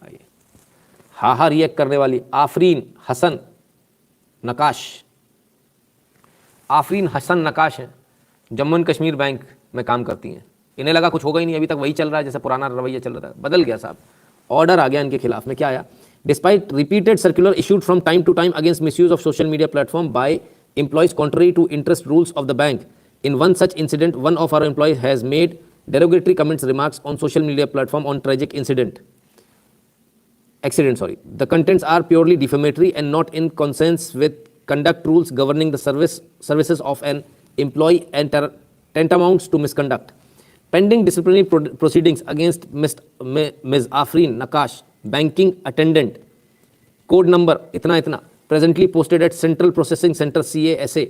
आइए, हा रिएक्ट करने वाली आफरीन हसन नकाश। आफरीन हसन नकाश हैं, जम्मू एंड कश्मीर बैंक में काम करती हैं। इन्हें लगा कुछ होगा ही नहीं, अभी तक वही चल रहा है जैसे पुराना रवैया चल रहा था। बदल गया साहब, ऑर्डर आ गया इनके खिलाफ में। क्या आया? Despite repeated circular issued from time to time against misuse of social media platform by employees contrary to interest rules of the bank. In one such incident, one of our employees has made derogatory comments remarks on social media platform on tragic accident. The contents are purely defamatory and not in consonance with conduct rules governing the services of an employee and tantamounts to misconduct. Pending disciplinary proceedings against Ms. Afreen Nakash, banking attendant, code number itna itna, presently posted at Central Processing Center CASA.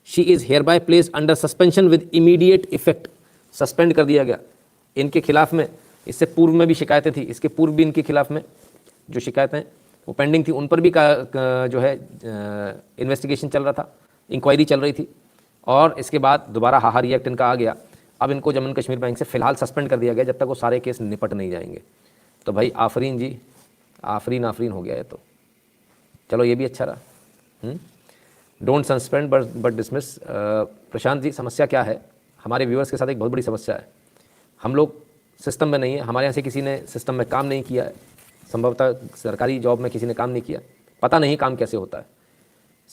She is hereby placed under suspension with immediate effect. Suspend कर दिया गया इनके खिलाफ में। इससे पूर्व में भी शिकायतें थी, इसके पूर्व भी इनके खिलाफ में जो शिकायतें वो पेंडिंग थी, उन पर भी जो है इन्वेस्टिगेशन चल रहा था, इंक्वायरी चल रही थी। और इसके बाद दोबारा हाहा रिएक्ट इनका आ गया। अब इनको जम्मू एंड कश्मीर बैंक से फ़िलहाल सस्पेंड कर दिया गया जब तक वो सारे केस निपट नहीं जाएंगे। तो भाई आफरीन जी, आफरीन हो गया है। तो चलो ये भी अच्छा रहा। Don't suspend but dismiss. Prashant ji, समस्या क्या है? हमारे व्यूअर्स के साथ एक बहुत बड़ी समस्या है। हम लोग सिस्टम में नहीं है, हमारे यहाँ से किसी ने सिस्टम में काम नहीं किया है, संभवतः सरकारी जॉब में किसी ने काम नहीं किया, पता नहीं काम कैसे होता है।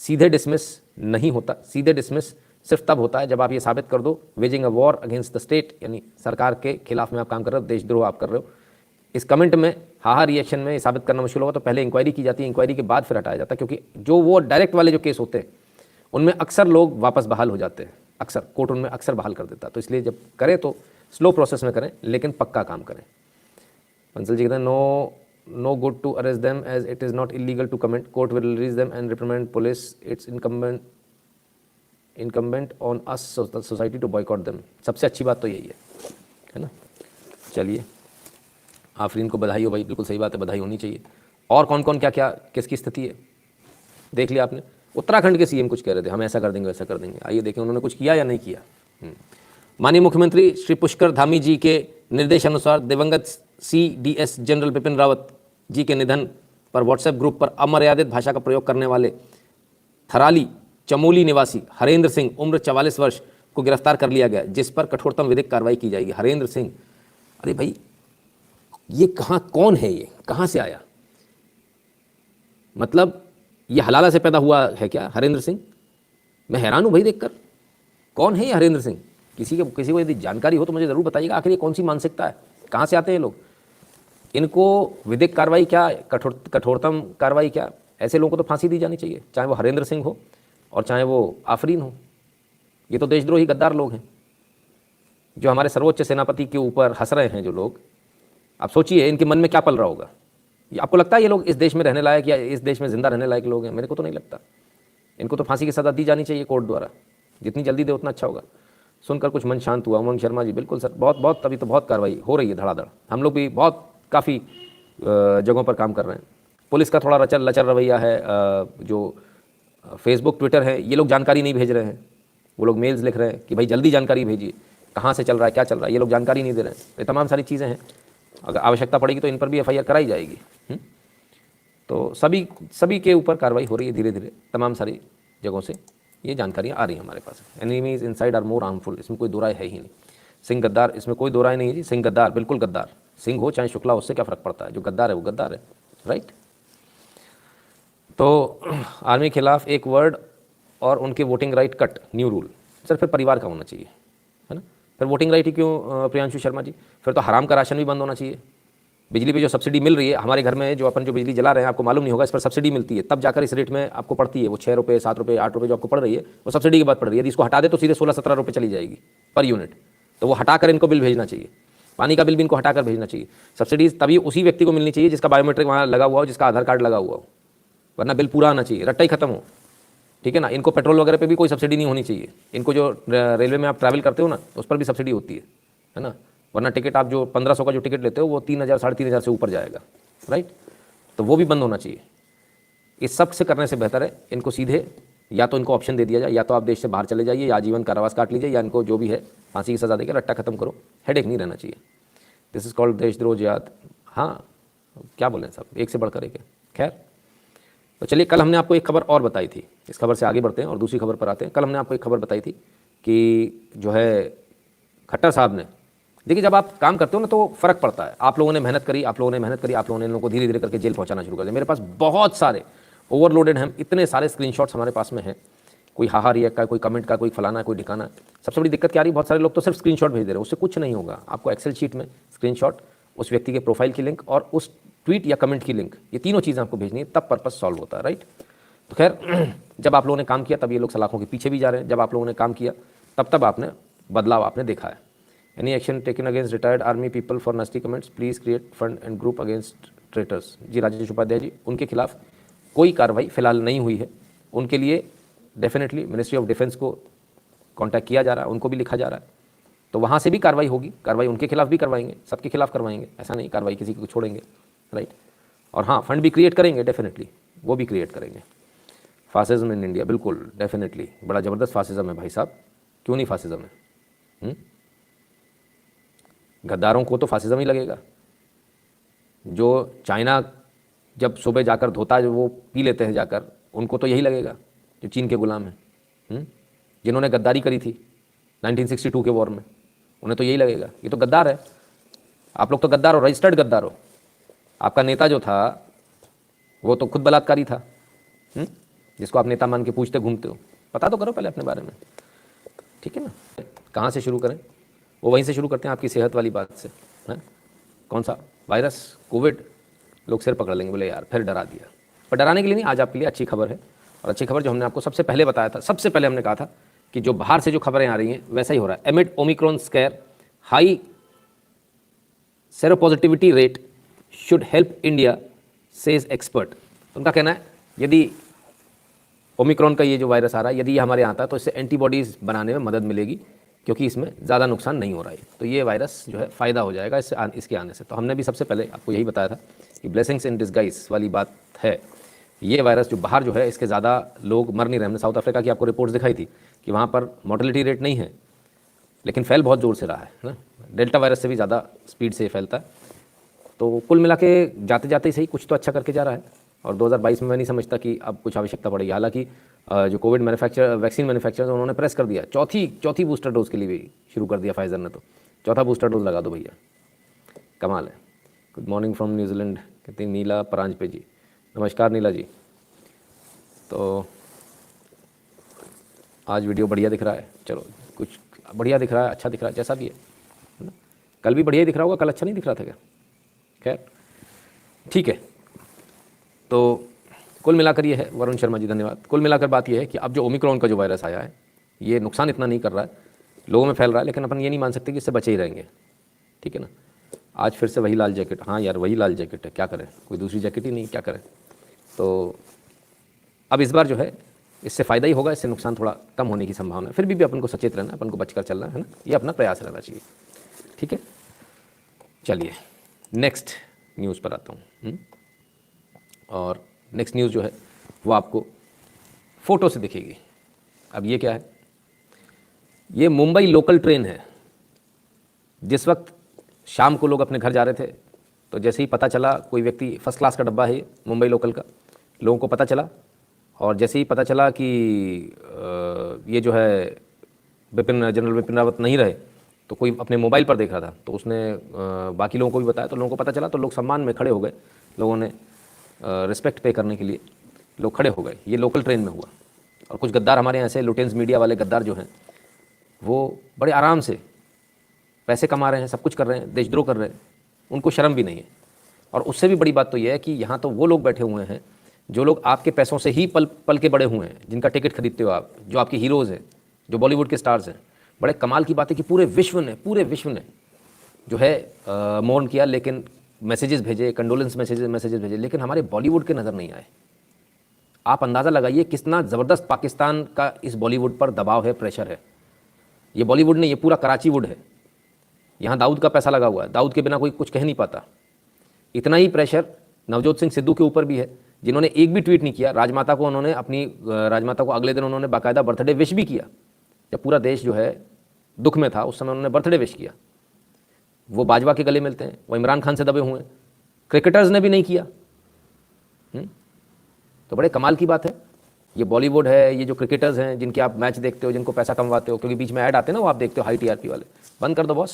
सीधे डिसमिस नहीं होता। सीधे डिसमिस सिर्फ तब होता है जब आप ये साबित कर दो waging a war against the state, यानी सरकार के खिलाफ में आप काम कर रहे हो, देशद्रोह आप कर रहे हो। इस कमेंट में हाहा रिएक्शन में साबित करना मुश्किल होगा, तो पहले इंक्वायरी की जाती है, इंक्वायरी के बाद फिर हटाया जाता है। क्योंकि जो वो डायरेक्ट वाले जो केस होते हैं उनमें अक्सर लोग वापस बहाल हो जाते हैं, अक्सर कोर्ट उनमें अक्सर बहाल कर देता है। तो इसलिए जब करें तो स्लो प्रोसेस में करें, लेकिन पक्का काम करें। पंसल जी कहते हैं no good to arrest them as it is not illegal to comment, court will release them and reprimand police, it's incumbent on us society to boycott them. सबसे अच्छी बात तो यही है ना। चलिए, आफरीन को बधाई हो भाई, बिल्कुल सही बात है, बधाई होनी चाहिए। और कौन कौन क्या क्या किसकी स्थिति है देख लिया आपने। उत्तराखंड के सीएम कुछ कह रहे थे, हम ऐसा कर देंगे वैसा कर देंगे। आइए देखें उन्होंने कुछ किया या नहीं किया। माननीय मुख्यमंत्री श्री पुष्कर धामी जी के निर्देशानुसार दिवंगत CDS जनरल बिपिन रावत जी के निधन पर व्हाट्सएप ग्रुप पर अमर्यादित भाषा का प्रयोग करने वाले थराली चमोली निवासी हरेंद्र सिंह उम्र 44 वर्ष को गिरफ्तार कर लिया गया, जिस पर कठोरतम विधिक कार्रवाई की जाएगी। हरेंद्र सिंह, अरे भाई ये कौन है? ये कहाँ से आया? मतलब ये हलाला से पैदा हुआ है क्या हरेंद्र सिंह? मैं हैरान हूँ भाई देखकर। कौन है ये हरेंद्र सिंह? किसी को यदि जानकारी हो तो मुझे ज़रूर बताइएगा। आखिर ये कौन सी मानसिकता है? कहाँ से आते हैं लोग? इनको विधिक कार्रवाई क्या, कठोरतम कार्रवाई क्या? ऐसे लोगों को तो फांसी दी जानी चाहिए, चाहे वो हरेंद्र सिंह हो और चाहे वो आफरीन हो। ये तो देशद्रोही गद्दार लोग हैं जो हमारे सर्वोच्च सेनापति के ऊपर हंस रहे हैं जो लोग। आप सोचिए इनके मन में क्या पल रहा होगा। आपको लगता है ये लोग इस देश में रहने लायक या इस देश में जिंदा रहने लायक लोग हैं? मेरे को तो नहीं लगता। इनको तो फांसी की सज़ा दी जानी चाहिए कोर्ट द्वारा, जितनी जल्दी दे उतना अच्छा होगा। सुनकर कुछ मन शांत हुआ। उमंग शर्मा जी, बिल्कुल सर, बहुत अभी तो बहुत कार्रवाई हो रही है धड़ाधड़। हम लोग भी बहुत काफ़ी जगहों पर काम कर रहे हैं। पुलिस का थोड़ा लचर रवैया है। जो फेसबुक ट्विटर है, ये लोग जानकारी नहीं भेज रहे हैं। वो लोग मेल्स लिख रहे हैं कि भाई जल्दी जानकारी भेजिए, कहाँ से चल रहा है, क्या चल रहा है। ये लोग जानकारी नहीं दे रहे हैं। ये तमाम सारी चीज़ें हैं। अगर आवश्यकता पड़ेगी तो इन पर भी FIR कराई जाएगी। तो सभी के ऊपर कार्रवाई हो रही है धीरे धीरे, तमाम सारी जगहों से ये जानकारियाँ आ रही हैं हमारे पास। Enemies inside are more harmful, इसमें कोई दो राय है ही नहीं। सिंह गद्दार, इसमें कोई दो राय नहीं है जी। सिंह गद्दार, बिल्कुल गद्दार। सिंह हो चाहे शुक्ला, उससे क्या फ़र्क पड़ता है? जो गद्दार है वो गद्दार है, राइट। तो आर्मी के खिलाफ एक वर्ड और उनके voting right cut, new rule. Sir फिर परिवार का होना चाहिए, है ना। फिर वोटिंग राइट ही क्यों प्रियांशु शर्मा जी? फिर तो हराम का राशन भी बंद होना चाहिए। बिजली पे जो सब्सिडी मिल रही है हमारे घर में, जो अपन जो बिजली जला रहे हैं, आपको मालूम नहीं होगा, इस पर सब्सिडी मिलती है, तब जाकर इस रेट में आपको पड़ती है। वो 6 रुपये, 7 रुपये, 8 रुपये जो आपको पड़ रही है वो सब्सिडी के बाद पड़ रही है। यदि इसको हटा दे तो सीधे 16-17 रुपये चली जाएगी पर यूनिट। तो वो हटाकर इनको बिल भेजना चाहिए। पानी का बिल भी इनको हटाकर भेजना चाहिए। सब्सिडीज तभी उसी व्यक्ति को मिलनी चाहिए जिसका बायोमेट्रिक वहाँ लगा हुआ हो, जिसका आधार कार्ड लगा हुआ हो, वरना बिल पूरा आना चाहिए, रट्टा ही खत्म हो। ठीक है ना। इनको पेट्रोल वगैरह पे भी कोई सब्सिडी नहीं होनी चाहिए। इनको जो रेलवे में आप ट्रैवल करते हो ना, उस पर भी सब्सिडी होती है ना। वरना टिकट आप जो 1500 का जो टिकट लेते हो वो 3000 3,500 से ऊपर जाएगा, राइट। तो वो भी बंद होना चाहिए। इस सब से करने से बेहतर है इनको सीधे या तो इनको ऑप्शन दे दिया जाए, या तो आप देश से बाहर चले जाइए, या आजीवन कारावास काट लीजिए, या इनको जो भी है फांसी की सज़ा देकर रट्टा खत्म करो। हेडेक नहीं रहना चाहिए। दिस इज़ कॉल्ड देशद्रोह जिहाद। हाँ, क्या बोलें सब, एक से बढ़कर एक है। खैर, तो चलिए, कल हमने आपको एक खबर और बताई थी, इस खबर से आगे बढ़ते हैं और दूसरी खबर पर आते हैं। कल हमने आपको एक खबर बताई थी कि जो है खट्टर साहब ने, देखिए जब आप काम करते हो ना तो फ़र्क पड़ता है। आप लोगों ने मेहनत करी, आप लोगों ने मेहनत करी, आप लोगों ने इन लोगों को धीरे धीरे करके जेल पहुंचाना शुरू कर दिया। मेरे पास बहुत सारे ओवरलोडेड हैं, इतने सारे स्क्रीनशॉट्स हमारे पास में हैं, कोई हाहा रिएक्ट का, कोई कमेंट का, कोई फलाना, कोई ठिकाना। सबसे बड़ी दिक्कत क्या आ रही है, बहुत सारे लोग तो सिर्फ स्क्रीनशॉट भेज दे रहे हैं, उससे कुछ नहीं होगा। आपको एक्सेल शीट में स्क्रीनशॉट, उस व्यक्ति के प्रोफाइल की लिंक और उस ट्वीट या कमेंट की लिंक, ये तीनों चीज़ें आपको भेजनी है, तब पर्पस सॉल्व होता है, राइट। तो खैर, जब आप लोगों ने काम किया तब ये लोग सलाखों के पीछे भी जा रहे हैं, जब आप लोगों ने काम किया तब आपने बदलाव आपने देखा है। Any action taken against retired army people for nasty comments, please create fund and group against traitors. जी राजेश उपाध्याय जी, उनके खिलाफ कोई कार्रवाई फिलहाल नहीं हुई है। उनके लिए डेफिनेटली मिनिस्ट्री ऑफ डिफेंस को कांटेक्ट किया जा रहा है, उनको भी लिखा जा रहा है, तो वहाँ से भी कार्रवाई होगी। कार्रवाई उनके खिलाफ भी करवाएंगे, सबके खिलाफ करवाएंगे, ऐसा नहीं कार्रवाई किसी को छोड़ेंगे, राइट। और हाँ, फंड भी क्रिएट करेंगे, डेफिनेटली वो भी क्रिएट करेंगे। फासिज्म इन इंडिया, बिल्कुल डेफिनेटली बड़ा ज़बरदस्त फासिज्म है भाई साहब, क्यों नहीं फासिज्म है। गद्दारों को तो फासिज्म ही लगेगा। जो चाइना जब सुबह जाकर धोता है, जो वो पी लेते हैं जाकर, उनको तो यही लगेगा जो चीन के गुलाम हैं, जिन्होंने गद्दारी करी थी 1962 के वॉर में, उन्हें तो यही लगेगा ये तो गद्दार है। आप लोग तो गद्दार हो, रजिस्टर्ड गद्दार हो। आपका नेता जो था वो तो खुद बलात्कारी था, जिसको आप नेता मान के पूछते घूमते हो। पता तो करो पहले अपने बारे में, ठीक है ना। कहाँ से शुरू करें, वो वहीं से शुरू करते हैं, आपकी सेहत वाली बात से। हैं, कौन सा वायरस, कोविड, लोग सिर पकड़ लेंगे, बोले यार फिर डरा दिया। पर डराने के लिए नहीं, आज आपके लिए अच्छी खबर है। और अच्छी खबर जो हमने आपको सबसे पहले बताया था, सबसे पहले हमने कहा था कि जो बाहर से जो खबरें आ रही हैं वैसा ही हो रहा है। Amid Omicron scare high seropositivity rate should help India says expert. उनका कहना है यदि ओमिक्रॉन का ये जो वायरस आ रहा है, यदि ये हमारे यहाँ आता है तो इससे एंटीबॉडीज़ बनाने में मदद मिलेगी, क्योंकि इसमें ज़्यादा नुकसान नहीं हो रहा है। तो ये वायरस जो है फ़ायदा हो जाएगा इसके आने से। तो हमने भी सबसे पहले आपको यही बताया था कि ब्लेसिंग्स इन डिस्गाइज वाली बात है। ये वायरस जो बाहर जो है, इसके ज़्यादा लोग मर नहीं रहे। हमने साउथ अफ्रीका की आपको रिपोर्ट्स दिखाई थी कि वहाँ पर मॉर्टेलिटी रेट नहीं है, लेकिन फैल बहुत ज़ोर से रहा है ना। डेल्टा वायरस से भी ज़्यादा स्पीड से फैलता है। तो कुल मिला के जाते जाते ही सही कुछ तो अच्छा करके जा रहा है। और 2022 में मैं नहीं समझता कि अब कुछ आवश्यकता पड़ेगी। हालांकि जो कोविड वैक्सीन मैन्युफैक्चरर्स उन्होंने प्रेस कर दिया, चौथी बूस्टर डोज के लिए भी शुरू कर दिया फाइजर ने, तो चौथा बूस्टर डोज लगा दो भैया, कमाल है। गुड मॉर्निंग फ्रॉम न्यूजीलैंड, कहती नीला परांजपे जी। नमस्कार नीला जी। तो आज वीडियो बढ़िया दिख रहा है, चलो कुछ बढ़िया दिख रहा है, अच्छा दिख रहा है, जैसा भी है ना। कल भी बढ़िया ही दिख रहा होगा, कल अच्छा नहीं दिख रहा था क्या। खैर ठीक है। तो कुल मिलाकर ये है, वरुण शर्मा जी धन्यवाद। कुल मिलाकर बात ये है कि अब जो ओमिक्रॉन का जो वायरस आया है, ये नुकसान इतना नहीं कर रहा है, लोगों में फैल रहा है, लेकिन अपन ये नहीं मान सकते कि इससे बचे ही रहेंगे, ठीक है ना। आज फिर से वही लाल जैकेट, हाँ यार वही लाल जैकेट है, क्या करें, कोई दूसरी जैकेट ही नहीं, क्या करें। तो अब इस बार जो है इससे फ़ायदा ही होगा, इससे नुकसान थोड़ा कम होने की संभावना है। फिर भी अपन को सचेत रहना है, अपन को बचकर चलना है ना, ये अपना प्रयास रहना चाहिए, ठीक है। चलिए नेक्स्ट न्यूज़ पर आता हूँ। और नेक्स्ट न्यूज़ जो है वो आपको फ़ोटो से दिखेगी। अब ये क्या है, ये मुंबई लोकल ट्रेन है। जिस वक्त शाम को लोग अपने घर जा रहे थे, तो जैसे ही पता चला, कोई व्यक्ति फर्स्ट क्लास का डब्बा है ये मुंबई लोकल का, लोगों को पता चला, और जैसे ही पता चला कि ये जो है जनरल विपिन रावत नहीं रहे, तो कोई अपने मोबाइल पर देख रहा था, तो उसने बाकी लोगों को भी बताया, तो लोगों को पता चला, तो लोग सम्मान में खड़े हो गए, लोगों ने रिस्पेक्ट पे करने के लिए लोग खड़े हो गए। ये लोकल ट्रेन में हुआ। और कुछ गद्दार हमारे यहाँ ऐसे लुटेंस मीडिया वाले गद्दार जो हैं, वो बड़े आराम से पैसे कमा रहे हैं, सब कुछ कर रहे हैं, देशद्रोह कर रहे हैं, उनको शर्म भी नहीं है। और उससे भी बड़ी बात तो यह है कि यहाँ तो वो लोग बैठे हुए हैं जो लोग आपके पैसों से ही पल पल के बड़े हुए हैं, जिनका टिकट खरीदते हो आप, जो आपके हीरोज़ हैं, जो बॉलीवुड के स्टार्स हैं। बड़े कमाल की बात है कि पूरे विश्व ने जो है मौन किया, लेकिन मैसेजेस भेजे, कंडोलेंस मैसेजेस भेजे, लेकिन हमारे बॉलीवुड के नज़र नहीं आए। आप अंदाज़ा लगाइए कितना ज़बरदस्त पाकिस्तान का इस बॉलीवुड पर दबाव है, प्रेशर है। ये बॉलीवुड नहीं, ये पूरा कराची वुड है। यहाँ दाऊद का पैसा लगा हुआ है, दाऊद के बिना कोई कुछ कह नहीं पाता। इतना ही प्रेशर नवजोत सिंह सिद्धू के ऊपर भी है, जिन्होंने एक भी ट्वीट नहीं किया। राजमाता को उन्होंने राजमाता को अगले दिन उन्होंने बाकायदा बर्थडे विश भी किया। जब पूरा देश जो है दुख में था, उस समय उन्होंने बर्थडे विश किया। वो बाजवा के गले मिलते हैं, वो इमरान खान से दबे हुए हैं, क्रिकेटर्स ने भी नहीं किया। तो बड़े कमाल की बात है। ये बॉलीवुड है, ये जो क्रिकेटर्स हैं जिनके आप मैच देखते हो, जिनको पैसा कमवाते हो, क्योंकि बीच में ऐड आते हैं ना, वो आप देखते हो हाई टीआरपी वाले, बंद कर दो बॉस,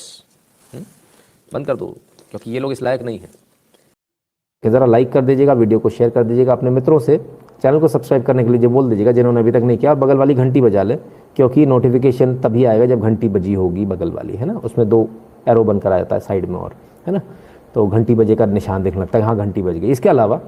बंद कर दो, क्योंकि ये लोग इस लायक नहीं हैं। कि ज़रा लाइक कर दीजिएगा, वीडियो को शेयर कर दीजिएगा अपने मित्रों से, चैनल को सब्सक्राइब करने के लिए जो बोल दीजिएगा जिन्होंने अभी तक नहीं किया, और बगल वाली घंटी बजा ले, क्योंकि नोटिफिकेशन तभी आएगा जब घंटी बजी होगी बगल वाली, है ना, उसमें 2 एरो बनकर आ जाता है साइड में, और है ना, तो घंटी बजे का निशान दिखने लगता है, हाँ घंटी बज गई। इसके अलावा